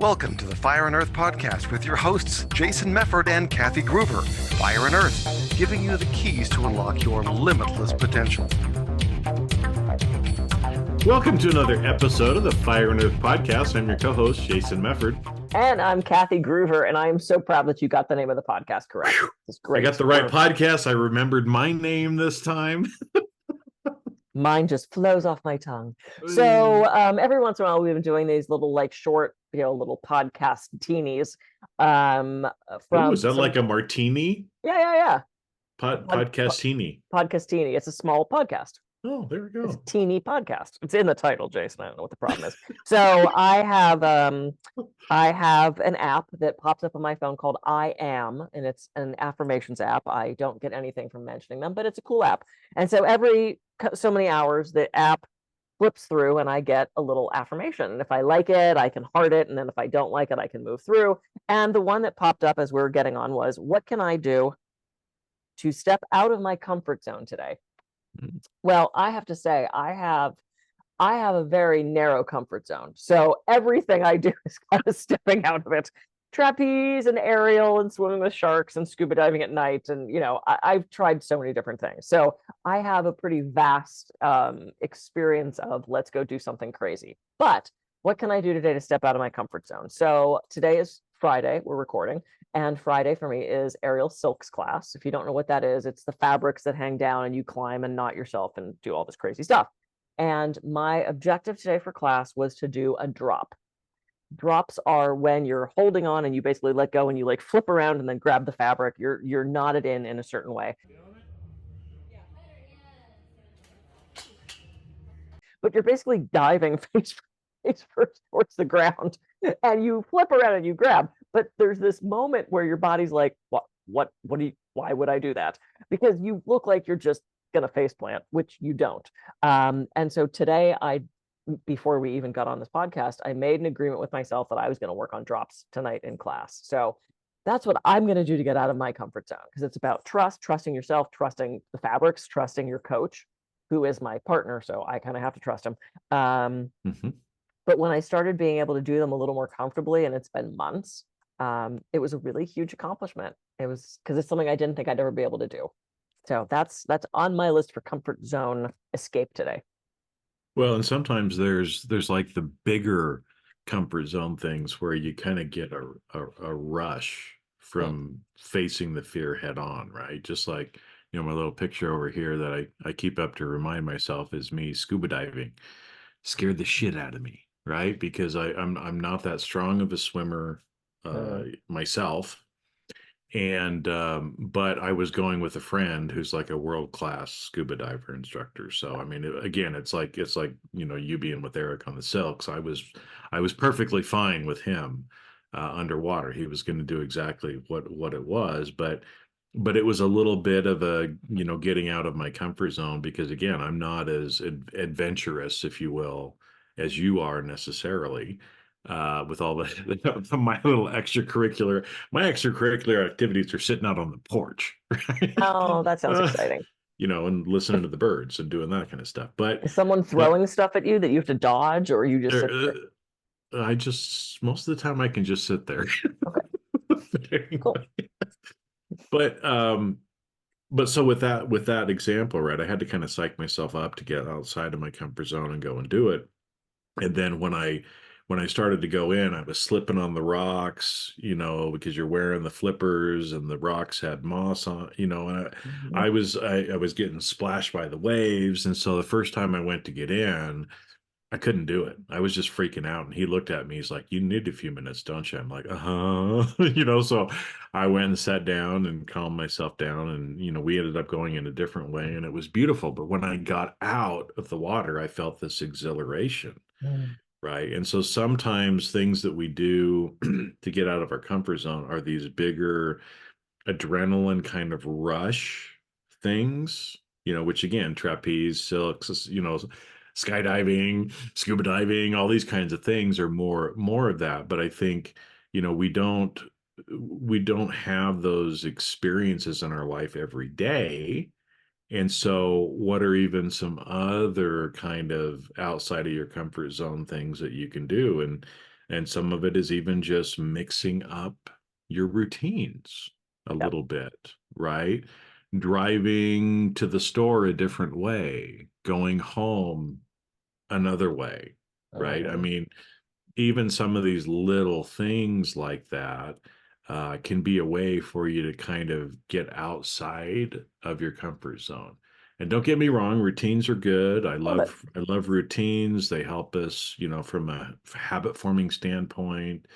Welcome to the Fire and Earth podcast with your hosts, Jason Mefford and Kathy Groover. Fire and Earth, giving you the keys to unlock your limitless potential. Welcome to another episode of the Fire and Earth podcast. I'm your co-host, Jason Mefford. And I'm Kathy Groover, and I am so proud that you got the name of the podcast correct. It's great. I got the right podcast. I remembered my name this time. Mine just flows off my tongue. So every once in a while, we've been doing these little, short, little podcast teenies. Is that like a martini? Yeah. Podcastini. Podcastini. It's a small podcast. Oh, there we go. It's a teeny podcast. It's in the title, Jason. I don't know what the problem is. So I have an app that pops up on my phone called I Am, and it's an affirmations app. I don't get anything from mentioning them, but it's a cool app. And so every so many hours, the app flips through and I get a little affirmation. And if I like it, I can heart it. And then if I don't like it, I can move through. And the one that popped up as we were getting on was, what can I do to step out of my comfort zone today? Well, I have to say, I have a very narrow comfort zone. So everything I do is kind of stepping out of it. Trapeze and aerial and swimming with sharks and scuba diving at night. And, I've tried so many different things. So I have a pretty vast experience of let's go do something crazy. But what can I do today to step out of my comfort zone? So today is Friday, we're recording. And Friday for me is aerial silks class. If you don't know what that is, it's the fabrics that hang down and you climb and knot yourself and do all this crazy stuff. And my objective today for class was to do a drop. Drops are when you're holding on and you basically let go and you flip around and then grab the fabric. You're knotted in a certain way. But you're basically diving face first towards the ground, and you flip around and you grab. But there's this moment where your body's like, what do you, why would I do that? Because you look like you're just gonna face plant, which you don't. And so today, before we even got on this podcast, I made an agreement with myself that I was going to work on drops tonight in class. So that's what I'm going to do to get out of my comfort zone, because it's about trusting yourself, trusting the fabrics, trusting your coach, who is my partner. So I kind of have to trust him. But when I started being able to do them a little more comfortably, and it's been months, it was a really huge accomplishment. It was because it's something I didn't think I'd ever be able to do. So that's on my list for comfort zone escape today. Well, and sometimes there's like the bigger comfort zone things where you kind of get a rush from facing the fear head on, right? Just like, my little picture over here that I keep up to remind myself is me scuba diving. Scared the shit out of me, right? Because I'm not that strong of a swimmer myself. And but I was going with a friend who's like a world-class scuba diver instructor. So I mean, again, it's like you being with Eric on the Silks. I was perfectly fine with him underwater. He was going to do exactly what it was, but it was a little bit of a getting out of my comfort zone, because again, I'm not as adventurous, if you will, as you are necessarily. With all my little extracurricular activities are sitting out on the porch. Right? Oh, that sounds exciting. And listening to the birds and doing that kind of stuff. But is someone throwing stuff at you that you have to dodge, or you just sit there? I just, most of the time I can just sit there. Okay. Cool. But so with that example, right, I had to kind of psych myself up to get outside of my comfort zone and go and do it. And then when I started to go in, I was slipping on the rocks, because you're wearing the flippers and the rocks had moss on, and I was getting splashed by the waves. And so the first time I went to get in, I couldn't do it. I was just freaking out. And he looked at me, he's like, "You need a few minutes, don't you?" I'm like, so I went and sat down and calmed myself down. And, we ended up going in a different way, and it was beautiful. But when I got out of the water, I felt this exhilaration. Right. And so sometimes things that we do to get out of our comfort zone are these bigger adrenaline kind of rush things, which again, trapeze, silks, skydiving, scuba diving, all these kinds of things are more of that. But I think, we don't have those experiences in our life every day. And so what are even some other kind of outside of your comfort zone things that you can do? And And some of it is even just mixing up your routines a Yep. little bit, right? Driving to the store a different way, going home another way, right? I Mhm. mean, even some of these little things like that can be a way for you to kind of get outside of your comfort zone. And don't get me wrong, routines are good. Love it. I love routines. They help us, from a habit forming standpoint.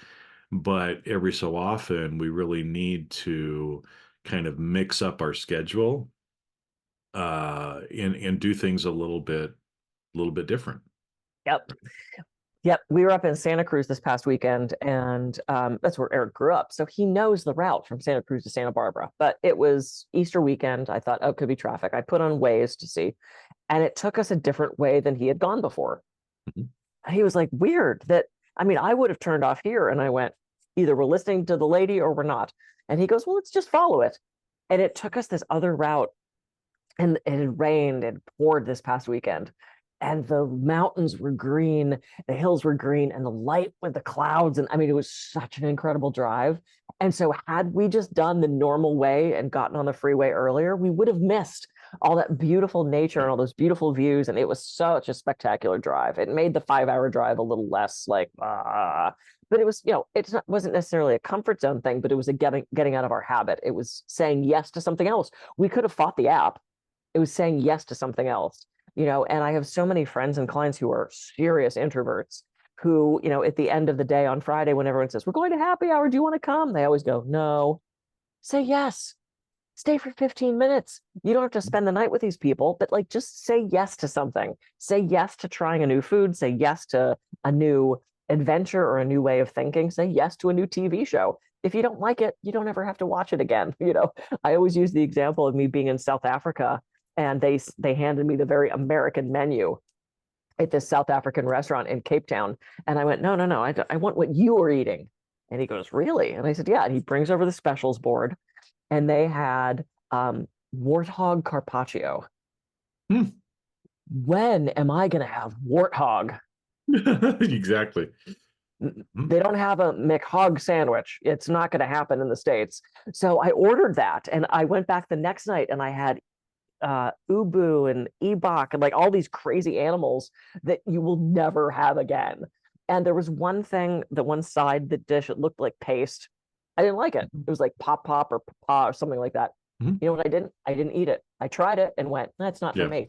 But every so often, we really need to kind of mix up our schedule and do things a little bit different. Yep. Yep, we were up in Santa Cruz this past weekend, and that's where Eric grew up. So he knows the route from Santa Cruz to Santa Barbara. But it was Easter weekend. I thought, oh, it could be traffic. I put on Waze to see, and it took us a different way than he had gone before. Mhm. And he was like, weird that, I mean, I would have turned off here. And I went, either we're listening to the lady or we're not. And he goes, well, let's just follow it. And it took us this other route, and it had rained and poured this past weekend, and the mountains were green, the hills were green, and the light with the clouds, and I mean, it was such an incredible drive. And so had we just done the normal way and gotten on the freeway earlier, we would have missed all that beautiful nature and all those beautiful views, and it was such a spectacular drive. It made the 5 hour drive a little less like but it was, wasn't necessarily a comfort zone thing, but it was a getting out of our habit. It was saying yes to something else. We could have fought the app. It was saying yes to something else. And I have so many friends and clients who are serious introverts who, at the end of the day on Friday, when everyone says, we're going to happy hour, do you want to come? They always go, no. Say yes. Stay for 15 minutes. You don't have to spend the night with these people, but like just say yes to something. Say yes to trying a new food. Say yes to a new adventure or a new way of thinking. Say yes to a new TV show. If you don't like it, you don't ever have to watch it again. I always use the example of me being in South Africa, and they handed me the very American menu at this South African restaurant in Cape Town. And I went, no, no, no, I want what you are eating. And he goes, really? And I said, yeah. And he brings over the specials board, and they had warthog carpaccio. Hmm. When am I going to have warthog? Exactly. They don't have a McHog sandwich. It's not going to happen in the States. So I ordered that, and I went back the next night, and I had ubu and ebok and like all these crazy animals that you will never have again. And there was one thing, the one side, the dish, it looked like paste. I didn't like it. It was like pop or papa or something like that. Mhm. You know what I didn't? I didn't eat it. I tried it and went, that's not for Yeah. me.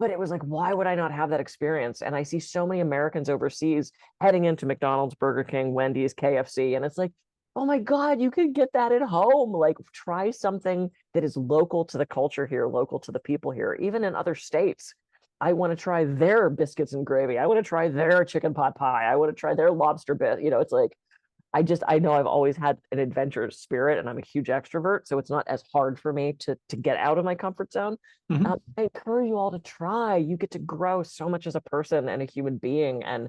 But it was like, why would I not have that experience? And I see so many Americans overseas heading into McDonald's, Burger King, Wendy's, KFC, and it's like, oh my God, you could get that at home. Like, try something that is local to the culture here, local to the people here, even in other states. I want to try their biscuits and gravy. I want to try their chicken pot pie. I want to try their lobster bit. It's like, I know I've always had an adventurous spirit, and I'm a huge extrovert. So it's not as hard for me to get out of my comfort zone. Mhm. I encourage you all to try. You get to grow so much as a person and a human being, and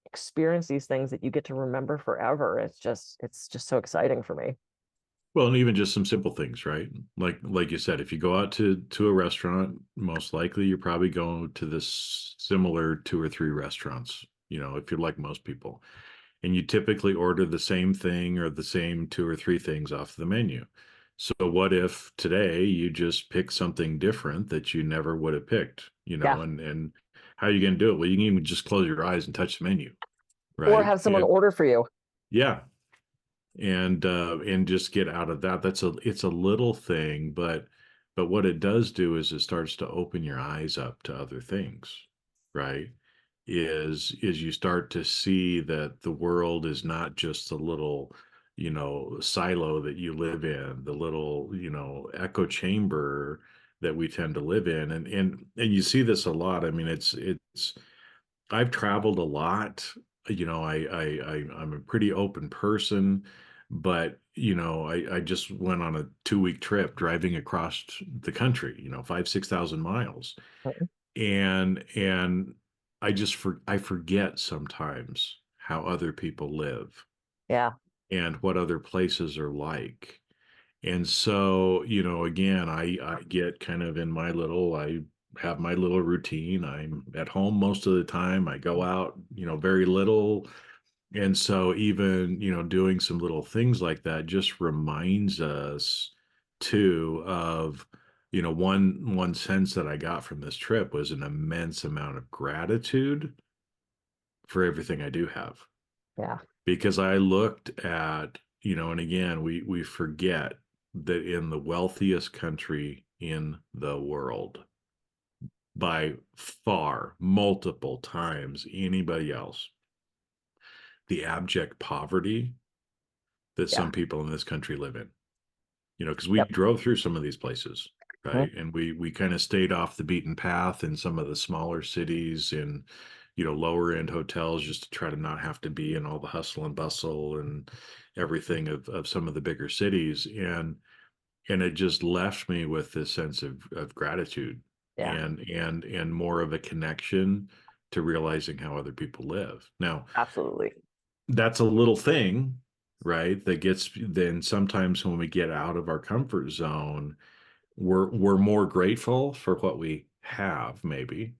experience these things that you get to remember forever. It's just so exciting for me. Well, and even just some simple things, right? Like you said, if you go out to a restaurant, most likely you're probably going to this similar 2 or 3 restaurants, if you're like most people. And you typically order the same thing or the same 2 or 3 things off the menu. So what if today you just pick something different that you never would have picked, Yeah. and how are you going to do it? Well, you can even just close your eyes and touch the menu, Or right? have someone order for you. Yeah, and just get out of that. It's a little thing, but what it does do is it starts to open your eyes up to other things, right? Is you start to see that the world is not just a little, silo that you live in, the little, echo chamber that we tend to live in. And you see this a lot. I mean, it's I've traveled a lot. I'm a pretty open person, but I just went on a 2 week trip driving across the country, 5, 6 thousand miles. Mhm. And I forget sometimes how other people live Yeah. and what other places are like. And so, again, I get kind of in I have my little routine. I'm at home most of the time. I go out, very little. And so even, doing some little things like that just reminds us too of, one sense that I got from this trip was an immense amount of gratitude for everything I do have. Yeah. Because I looked at, and again, we forget that in the wealthiest country in the world, by far, multiple times anybody else, the abject poverty that Yeah. some people in this country live in. Because we Yep. drove through some of these places, Mhm. right? And we kind of stayed off the beaten path in some of the smaller cities and lower end hotels just to try to not have to be in all the hustle and bustle and everything of some of the bigger cities. And it just left me with this sense of gratitude Yeah. and more of a connection to realizing how other people live. Now, Absolutely. that's a little thing, right? That gets then sometimes when we get out of our comfort zone, we're more grateful for what we have, maybe,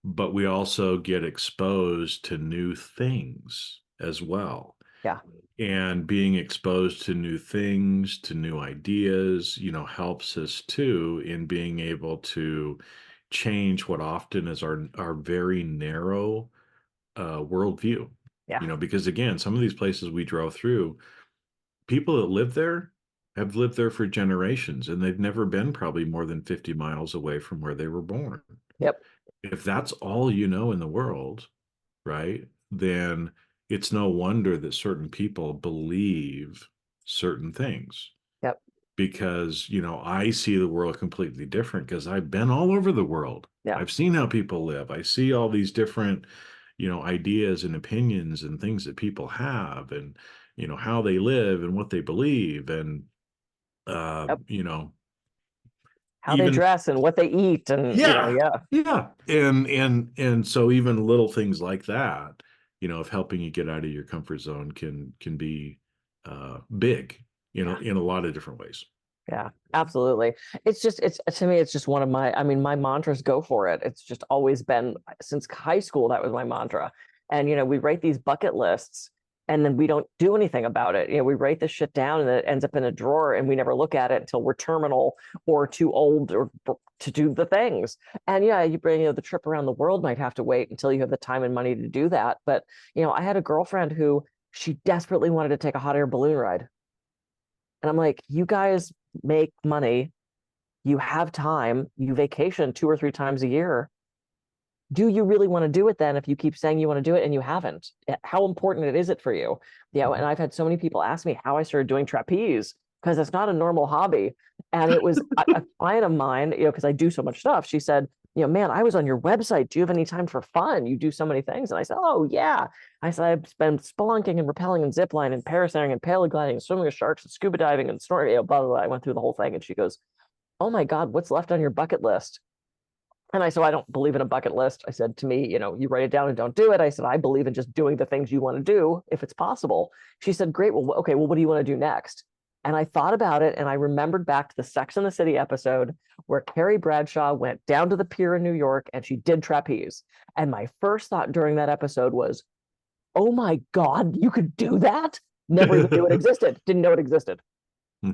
but we also get exposed to new things as well. Yeah. And being exposed to new things, to new ideas, helps us too in being able to change what often is our very narrow worldview. Yeah. Because again, some of these places we drove through, people that live there have lived there for generations and they've never been probably more than 50 miles away from where they were born. Yep. If that's all you know in the world, right, then it's no wonder that certain people believe certain things Yep. because, I see the world completely different because I've been all over the world. Yeah. I've seen how people live. I see all these different, ideas and opinions and things that people have and, how they live and what they believe. And, Yep. How they even dress and what they eat and yeah, yeah. yeah. And so even little things like that, of helping you get out of your comfort zone can be big, Yeah. in a lot of different ways. Yeah, absolutely. It's to me, it's just one of my, I mean, my mantras go for it. It's just always been since high school, that was my mantra. And, we write these bucket lists and then we don't do anything about it. We write this shit down and it ends up in a drawer and we never look at it until we're terminal or too old or to do the things. And yeah, you bring, the trip around the world might have to wait until you have the time and money to do that. But, I had a girlfriend who she desperately wanted to take a hot air balloon ride. And I'm like, you guys make money, you have time, you vacation 2 or 3 times a year. Do you really want to do it then if you keep saying you want to do it and you haven't? How important is it for you? And I've had so many people ask me how I started doing trapeze because it's not a normal hobby. And it was a client of mine, because I do so much stuff. She said, man, I was on your website. Do you have any time for fun? You do so many things. And I said, oh, yeah. I said, I've been spelunking and rappelling and zipline and parasailing and paragliding and swimming with sharks and scuba diving and snorkeling, blah, blah, blah. I went through the whole thing. And she goes, oh my God, what's left on your bucket list? And I said, I don't believe in a bucket list. I said, to me, you write it down and don't do it. I said, I believe in just doing the things you want to do if it's possible. She said, great. Well, okay. Well, what do you want to do next? And I thought about it and I remembered back to the Sex and the City episode where Carrie Bradshaw went down to the pier in New York and she did trapeze. And my first thought during that episode was, oh my God, you could do that? Never even knew it existed. Didn't know it existed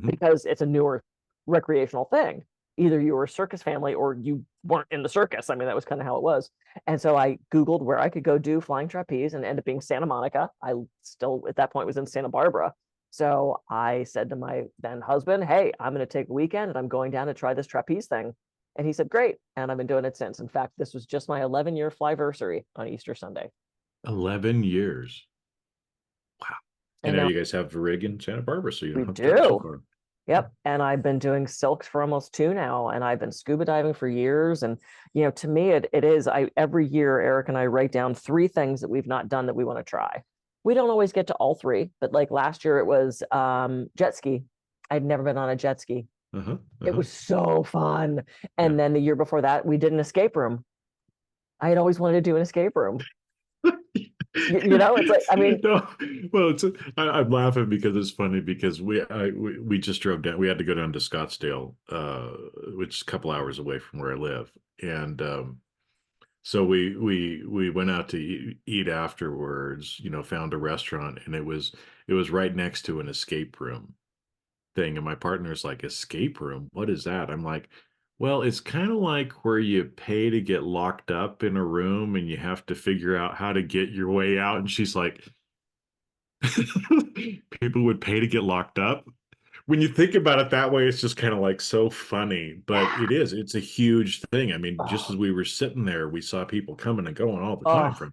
because it's a newer recreational thing. Either you were a circus family or you weren't in the circus. I mean, that was kind of how it was. And so I Googled where I could go do flying trapeze and ended up being Santa Monica. I still, at that point, was in Santa Barbara. So I said to my then husband, hey, I'm going to take a weekend and I'm going down to try this trapeze thing. And he said, great. And I've been doing it since. In fact, this was just my 11-year flyversary on Easter Sunday. 11 years. Wow. And now you guys have a rig in Santa Barbara, so you don't have to travel so far. Yep. And I've been doing silks for almost 2 now, and I've been scuba diving for years. And, to me, it is, every year, Eric and I write down 3 things that we've not done that we want to try. We don't always get to all 3, but like last year it was jet ski. I'd never been on a jet ski. It was so fun. And then the year before that, we did an escape room. I had always wanted to do an escape room. It's like, I mean, no, well, I'm laughing because it's funny because we just drove down. We had to go down to Scottsdale, which is a couple hours away from where I live, and So we went out to eat afterwards, found a restaurant, and it was right next to an escape room thing. And my partner's like, escape room? What is that? I'm like, well, it's kind of like where you pay to get locked up in a room and you have to figure out how to get your way out. And she's like, people would pay to get locked up. When you think about it that way, it's just kind of like so funny, but it's a huge thing. I mean, just as Oh, we were sitting there, we saw people coming and going all the time oh, from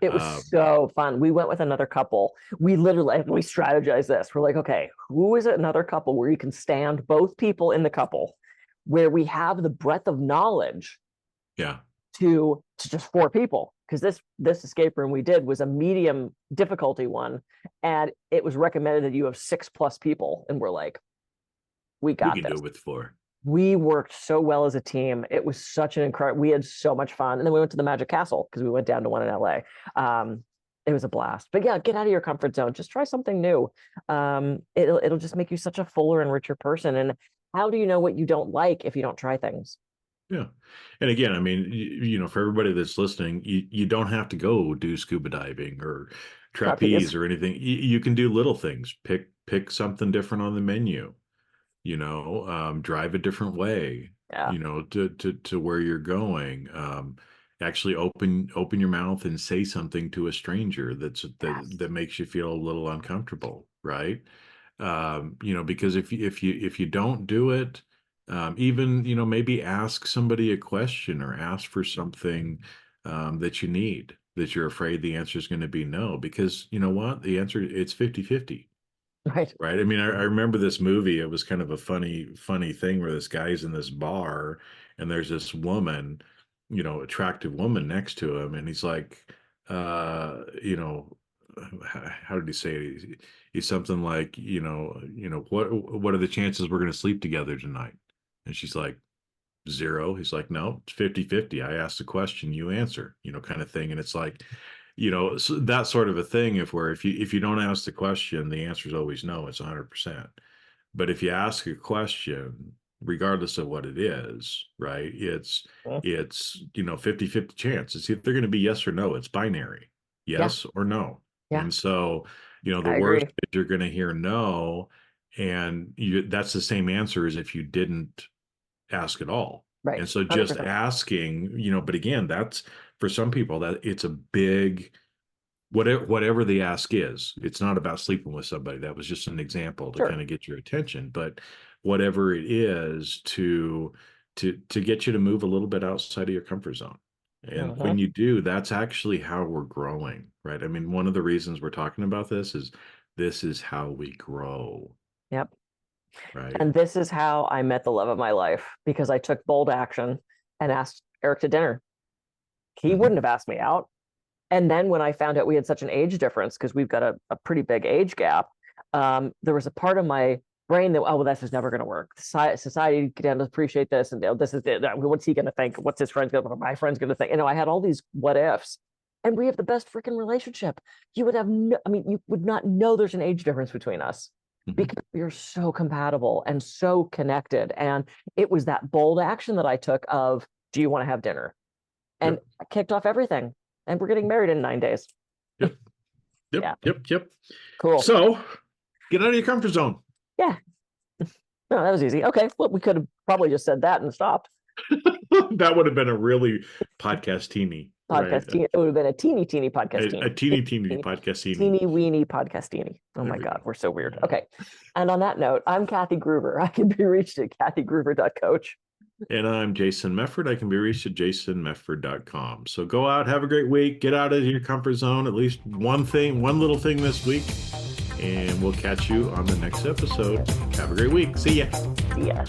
it it. was so fun. We went with another couple. We literally we strategized this. We're like, okay, who is another couple where you can stand both people in the couple, where we have the breadth of knowledge Yeah, to just four people? Because this escape room we did was a medium difficulty one, and it was recommended that you have 6+ people. And we're like, we we got can do this. it with four. We worked so well as a team. It was such an incredible. We had so much fun, and then we went to the Magic Castle because we went down to one in LA. It was a blast. But yeah, get out of your comfort zone. Just try something new. It'll just make you such a fuller and richer person. And how do you know what you don't like if you don't try things? Yeah. And again, I mean, for everybody that's listening, you don't have to go do scuba diving or Trapeze. trapeze or anything. You can do little things. Pick something different on the menu, drive a different way, Yeah. to where you're going. Actually open your mouth and say something to a stranger Yes. that makes you feel a little uncomfortable, right? Because if you don't do it, even maybe ask somebody a question or ask for something that you need, that you're afraid the answer is going to be no, because you know what, the answer, it's 50-50. Right. Right. I mean, I remember this movie. It was kind of a funny thing where this guy's in this bar and there's this woman, attractive woman next to him. And he's like, uh, you know, how did he say it? He's something like, what are the chances we're going to sleep together tonight? And she's like, 0. He's like, no, it's 50-50. I asked the question, you answer, kind of thing. And it's like, so that sort of a thing, if you don't ask the question, the answer is always no, it's 100%. But if you ask a question, regardless of what it is, right, Mm. it's 50-50 chance. It's either going to be yes or no. It's binary, Yeah. yes or no. Yeah. And so, the I worst agree. is you're going to hear no, and that's the same answer as if you didn't ask at all. Right. And so just 100%. asking, but again, that's, for some people, that it's a big, whatever the ask is. It's not about sleeping with somebody. That was just an example to Sure. kind of get your attention. But whatever it is to get you to move a little bit outside of your comfort zone. And when Mhm. you do, that's actually how we're growing, right? I mean, one of the reasons we're talking about this is how we grow, Yep. right? And this is how I met the love of my life, because I took bold action and asked Eric to dinner. He Mhm. wouldn't have asked me out. And then when I found out we had such an age difference, because we've got a pretty big age gap, there was a part of my brain that, oh, well, that's just never going to work. Society doesn't appreciate this, and this is it. What's he going to think? What's his friends going to? My friends going to think? I had all these what ifs, and we have the best freaking relationship. You would have no, I mean, you would not know there's an age difference between us Mhm. because we are so compatible and so connected. And it was that bold action that I took of, do you want to have dinner? And Yep. I kicked off everything. And we're getting married in 9 days. Yep. Yep. Yeah, Yep. cool. So get out of your comfort zone. Yeah, no, that was easy. Okay, well, we could have probably just said that and stopped. That would have been a really podcast teeny, right? Podcast teeny. It would have been a teeny podcast A teeny. teeny podcast teeny. Teeny weeny podcast teeny. Oh There my we God, go. we're so weird. Yeah. Okay. And on that note, I'm Kathy Groover. I can be reached at kathygroover.coach. And I'm Jason Mefford. I can be reached at jasonmefford.com. So go out, have a great week, get out of your comfort zone, at least one little thing this week, and we'll catch you on the next episode. Have a great week. See ya. See ya.